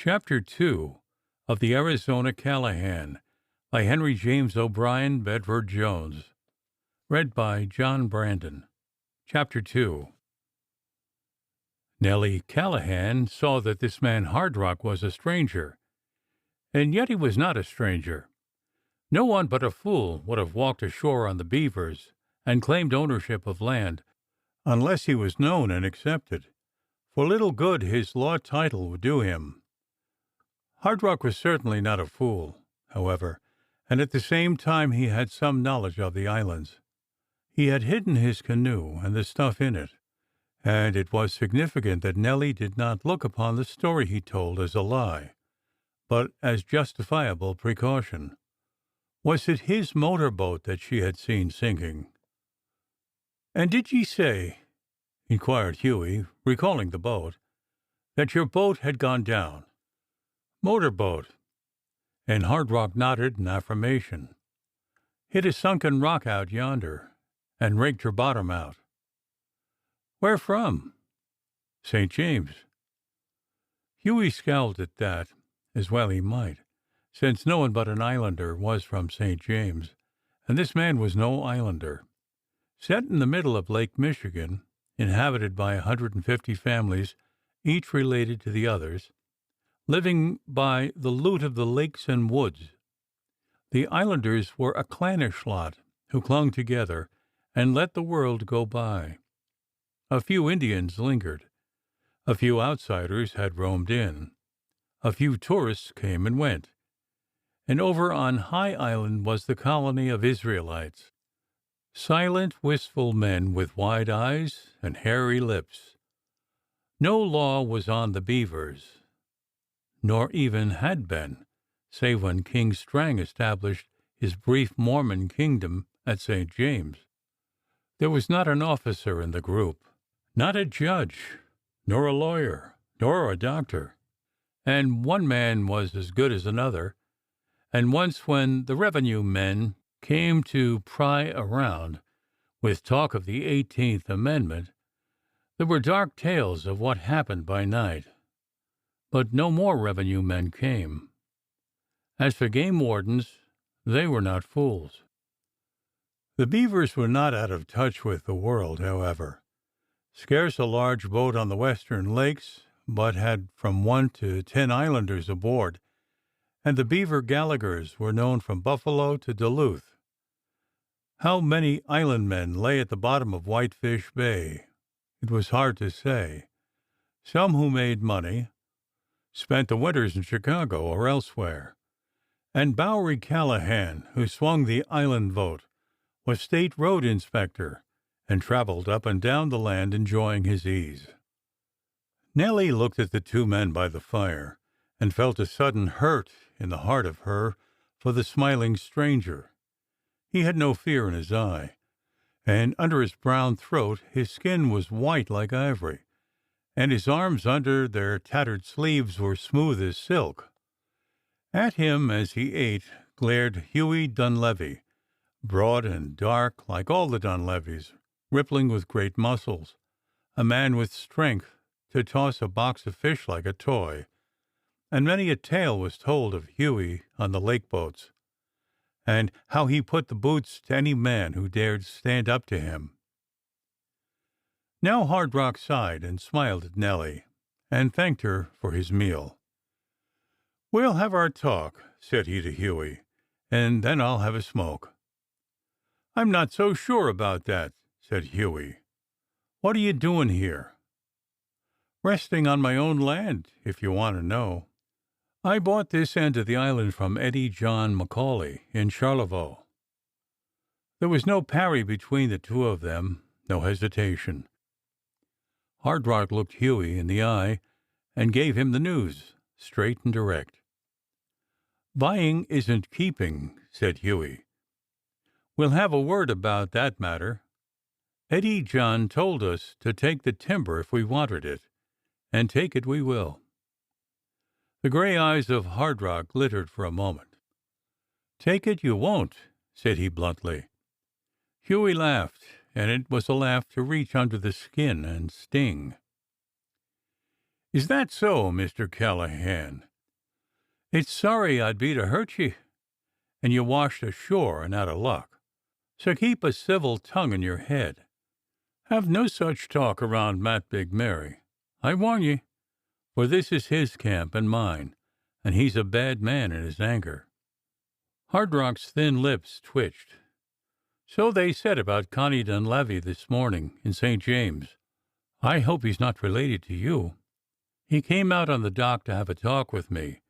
Chapter 2 of the Arizona Callahan by Henry James O'Brien, Bedford-Jones. Read by John Brandon. Chapter 2. Nellie Callahan saw that this man Hardrock was a stranger, and yet he was not a stranger. No one but a fool would have walked ashore on the Beavers and claimed ownership of land unless he was known and accepted, for little good his law title would do him. Hardrock was certainly not a fool, however, and at the same time he had some knowledge of the islands. He had hidden his canoe and the stuff in it, and it was significant that Nellie did not look upon the story he told as a lie, but as justifiable precaution. Was it his motor-boat that she had seen sinking? "And did ye say," inquired Hughie, recalling the boat, "that your boat had gone down?" "Motor-boat," and Hardrock nodded in affirmation. "Hit a sunken rock out yonder, and rigged her bottom out." "Where from?" "St. James." Hughie scowled at that, as well he might, since no one but an islander was from St. James, and this man was no islander. Set in the middle of Lake Michigan, inhabited by 150 families, each related to the others, living by the loot of the lakes and woods. The islanders were a clannish lot who clung together and let the world go by. A few Indians lingered. A few outsiders had roamed in. A few tourists came and went. And over on High Island was the colony of Israelites. Silent, wistful men with wide eyes and hairy lips. No law was on the Beavers, nor even had been, save when King Strang established his brief Mormon kingdom at St. James. There was not an officer in the group, not a judge, nor a lawyer, nor a doctor, and one man was as good as another, and once when the revenue men came to pry around with talk of the 18th Amendment, there were dark tales of what happened by night. But no more revenue men came. As for game wardens, they were not fools. The Beavers were not out of touch with the world, however. Scarce a large boat on the western lakes, but had from 1 to 10 islanders aboard, and the Beaver Gallaghers were known from Buffalo to Duluth. How many island men lay at the bottom of Whitefish Bay? It was hard to say. Some who made money spent the winters in Chicago or elsewhere, and Bowery Callahan, who swung the island vote, was state road inspector and traveled up and down the land enjoying his ease. Nellie looked at the two men by the fire and felt a sudden hurt in the heart of her for the smiling stranger. He had no fear in his eye, and under his brown throat his skin was white like ivory, and his arms under their tattered sleeves were smooth as silk. At him as he ate glared Hughie Dunleavy, broad and dark like all the Dunleavys, rippling with great muscles, a man with strength to toss a box of fish like a toy, and many a tale was told of Hughie on the lake boats, and how he put the boots to any man who dared stand up to him. Now Hardrock sighed and smiled at Nellie, and thanked her for his meal. "We'll have our talk," said he to Hughie, "and then I'll have a smoke." "I'm not so sure about that," said Hughie. "What are you doing here?" "Resting on my own land, if you want to know. I bought this end of the island from Eddie John Macaulay in Charlevoix." There was no parry between the two of them, no hesitation. Hardrock looked Hughie in the eye and gave him the news, straight and direct. "Buying isn't keeping," said Hughie. "We'll have a word about that matter. Eddie John told us to take the timber if we wanted it, and take it we will." The gray eyes of Hardrock glittered for a moment. "Take it you won't," said he bluntly. Hughie laughed, and it was a laugh to reach under the skin and sting. "Is that so, Mr. Callahan?" It's sorry I'd be to hurt ye, and you washed ashore and out of luck. So keep a civil tongue in your head. Have no such talk around Matt Big Mary. I warn ye, for this is his camp and mine, and he's a bad man in his anger." Hard Rock's thin lips twitched. "So they said about Connie Dunleavy this morning in St. James. I hope he's not related to you. He came out on the dock to have a talk with me,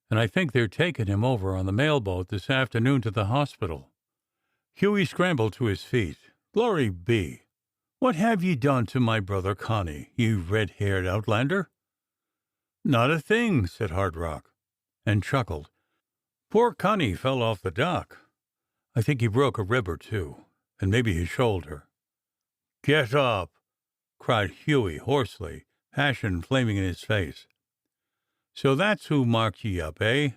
and I think they're taking him over on the mailboat this afternoon to the hospital." Hughie scrambled to his feet. "Glory be! What have ye done to my brother Connie, you red-haired outlander?" "Not a thing," said Hard Rock, and chuckled. "Poor Connie fell off the dock. I think he broke a rib or two, and maybe his shoulder." "Get up!" cried Hughie hoarsely, passion flaming in his face. "So that's who marked ye up, eh?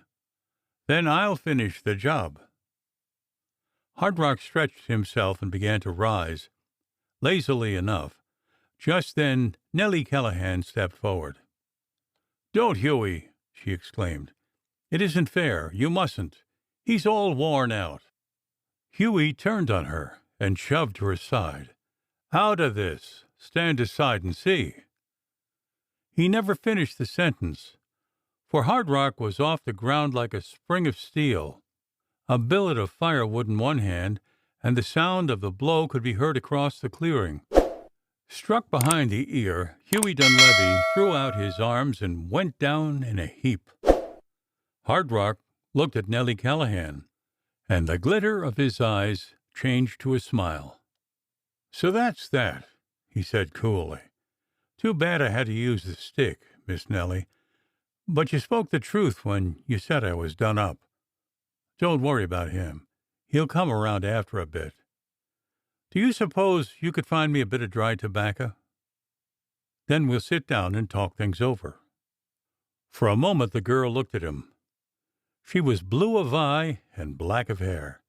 Then I'll finish the job." Hard Rock stretched himself and began to rise, lazily enough. Just then Nellie Callahan stepped forward. "Don't, Hughie!" she exclaimed. "It isn't fair. You mustn't. He's all worn out." Hughie turned on her and shoved to her side. "Out of this. Stand aside and see." He never finished the sentence, for Hard Rock was off the ground like a spring of steel, a billet of firewood in one hand, and the sound of the blow could be heard across the clearing. Struck behind the ear, Hughie Dunleavy threw out his arms and went down in a heap. Hard Rock looked at Nellie Callahan, and the glitter of his eyes changed to a smile. "So that's that," he said coolly. "Too bad I had to use the stick, Miss Nellie. But you spoke the truth when you said I was done up. Don't worry about him. He'll come around after a bit. Do you suppose you could find me a bit of dry tobacco? Then we'll sit down and talk things over." For a moment the girl looked at him. She was blue of eye and black of hair,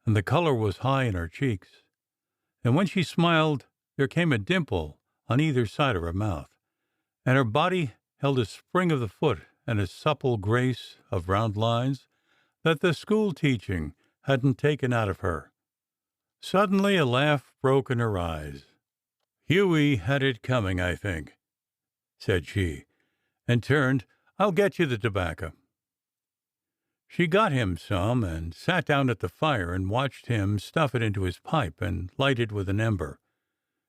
and the color was high in her cheeks. And when she smiled there came a dimple on either side of her mouth, and her body held a spring of the foot and a supple grace of round lines that the school teaching hadn't taken out of her. Suddenly a laugh broke in her eyes. "Hughie had it coming, I think," said she, and turned. "I'll get you the tobacco." She got him some and sat down at the fire and watched him stuff it into his pipe and light it with an ember.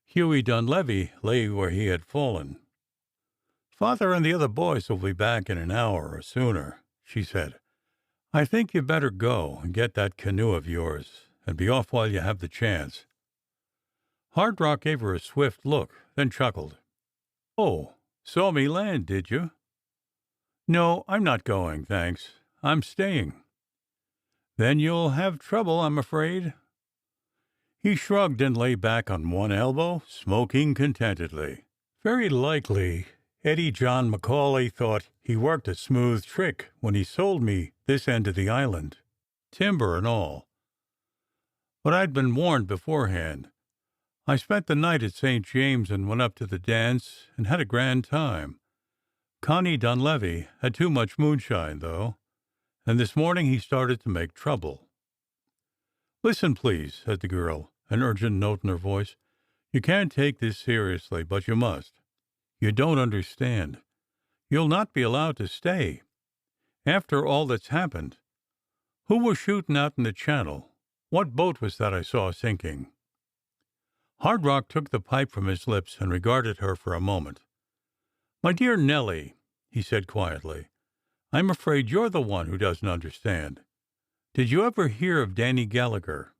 Hughie Dunleavy lay where he had fallen. "Father and the other boys will be back in an hour or sooner," she said. "I think you'd better go and get that canoe of yours and be off while you have the chance." Hard Rock gave her a swift look, then chuckled. "Oh, saw me land, did you?" "No, I'm not going, thanks. I'm staying." "Then you'll have trouble, I'm afraid." He shrugged and lay back on one elbow, smoking contentedly. Very likely Eddie John Macaulay thought he worked a smooth trick when he sold me this end of the island, timber and all. But I'd been warned beforehand. I spent the night at St. James and went up to the dance and had a grand time. Connie Dunleavy had too much moonshine, though, and this morning he started to make trouble. "Listen, please," said the girl, an urgent note in her voice. "You can't take this seriously, but you must. You don't understand. You'll not be allowed to stay. After all that's happened. Who was shooting out in the channel? What boat was that I saw sinking?" Hard Rock took the pipe from his lips and regarded her for a moment. "My dear Nellie," he said quietly, "I'm afraid you're the one who doesn't understand. Did you ever hear of Danny Gallagher?"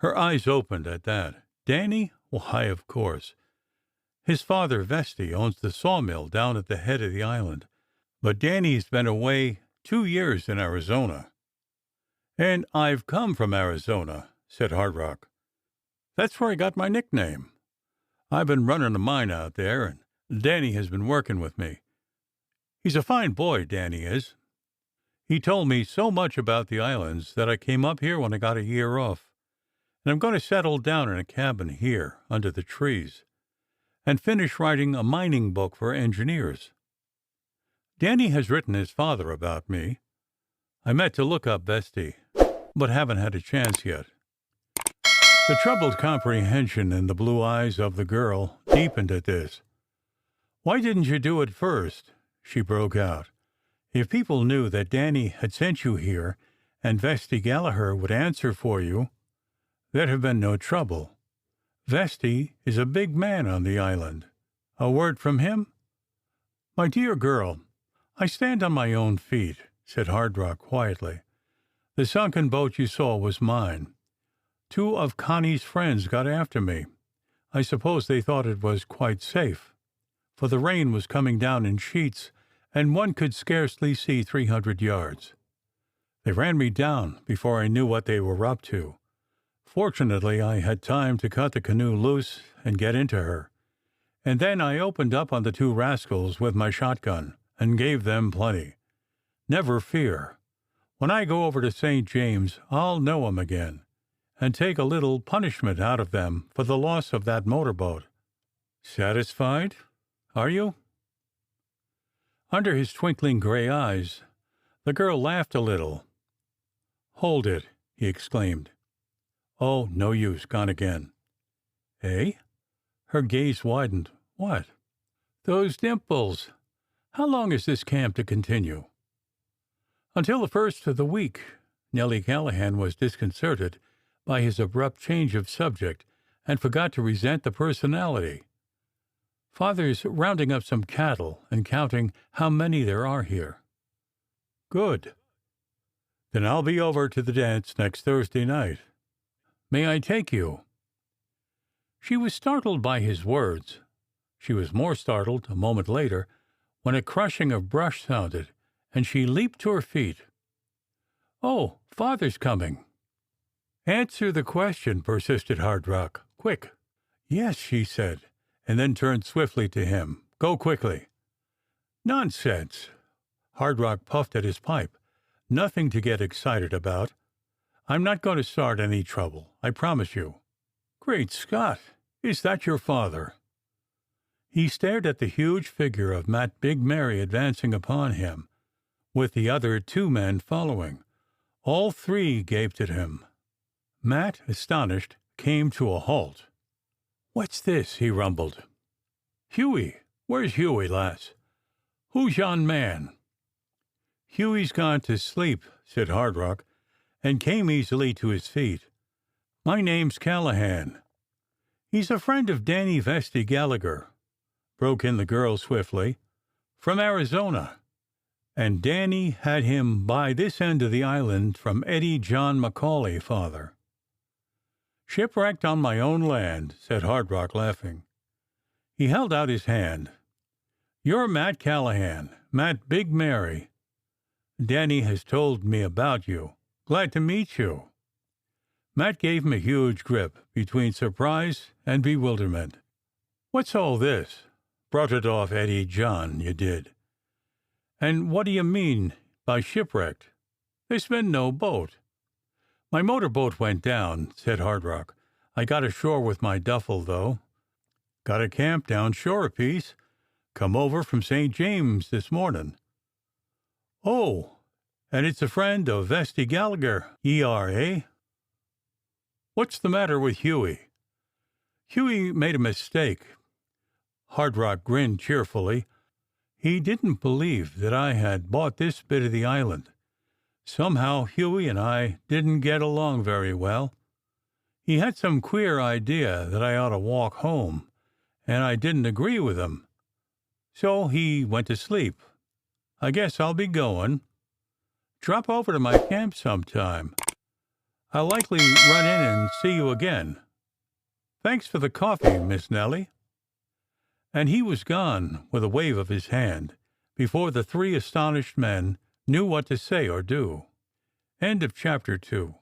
Her eyes opened at that. "Danny? Why, of course. His father, Vesty, owns the sawmill down at the head of the island. But Danny's been away 2 years in Arizona." "And I've come from Arizona," said Hard Rock. "That's where I got my nickname. I've been running a mine out there, and Danny has been working with me. He's a fine boy, Danny is. He told me so much about the islands that I came up here when I got a year off, and I'm going to settle down in a cabin here under the trees and finish writing a mining book for engineers." Danny has written his father about me. I meant to look up Vesti, but haven't had a chance yet." The troubled comprehension in the blue eyes of the girl deepened at this. "Why didn't you do it first?" she broke out. "If people knew that Danny had sent you here and Vesti Gallagher would answer for you, there'd have been no trouble. Vesti is a big man on the island. A word from him—" "My dear girl, I stand on my own feet," said Hard Rock quietly. "The sunken boat you saw was mine. 2 of Connie's friends got after me. I suppose they thought it was quite safe, for the rain was coming down in sheets, and one could scarcely see 300 yards. They ran me down before I knew what they were up to. Fortunately, I had time to cut the canoe loose and get into her, and then I opened up on the 2 rascals with my shotgun and gave them plenty. Never fear. When I go over to St. James, I'll know 'em again, and take a little punishment out of them for the loss of that motorboat. Satisfied? Are you?" Under his twinkling gray eyes, the girl laughed a little. "Hold it!" he exclaimed. "Oh, no use. Gone again." "Eh?" Her gaze widened. "What?" "Those dimples. How long is this camp to continue?" "Until the first of the week." Nellie Callahan was disconcerted by his abrupt change of subject, and forgot to resent the personality. "Father's rounding up some cattle and counting how many there are here." "Good. Then I'll be over to the dance next Thursday night. May I take you?" She was startled by his words. She was more startled a moment later when a crushing of brush sounded, and she leaped to her feet. "Oh, Father's coming." "Answer the question," persisted Hard Rock. "Quick." "Yes," she said, and then turned swiftly to him. "Go quickly." "Nonsense!" Hard Rock puffed at his pipe. "Nothing to get excited about. I'm not going to start any trouble, I promise you." "Great Scott! Is that your father?" He stared at the huge figure of Matt Big Mary advancing upon him, with the other 2 men following. All 3 gaped at him. Matt, astonished, came to a halt. "What's this?" he rumbled. "Hughie! Where's Hughie, lass? Who's yon man?" "Hughie's gone to sleep," said Hard Rock, and came easily to his feet. "My name's Callahan." "He's a friend of Danny Vesti Gallagher," broke in the girl swiftly, "from Arizona, and Danny had him by this end of the island from Eddie John McCauley, father." "Shipwrecked on my own land," said Hard Rock, laughing. He held out his hand. "You're Matt Callahan, Matt Big Mary. Danny has told me about you. Glad to meet you." Matt gave him a huge grip between surprise and bewilderment. "What's all this? Brought it off Eddie John, you did. And what do you mean by shipwrecked? There's been no boat." "My motor boat went down," said Hard Rock. "I got ashore with my duffel, though. Got a camp down shore a piece. Come over from St. James this morning." "Oh, and it's a friend of Vesti Gallagher ye are, eh? What's the matter with Hughie?" "Hughie made a mistake." Hard Rock grinned cheerfully. "He didn't believe that I had bought this bit of the island. Somehow Hughie and I didn't get along very well. He had some queer idea that I ought to walk home, and I didn't agree with him. So he went to sleep. I guess I'll be going. Drop over to my camp sometime. I'll likely run in and see you again. Thanks for the coffee, Miss Nellie." And he was gone with a wave of his hand before the 3 astonished men knew what to say or do. End of chapter 2.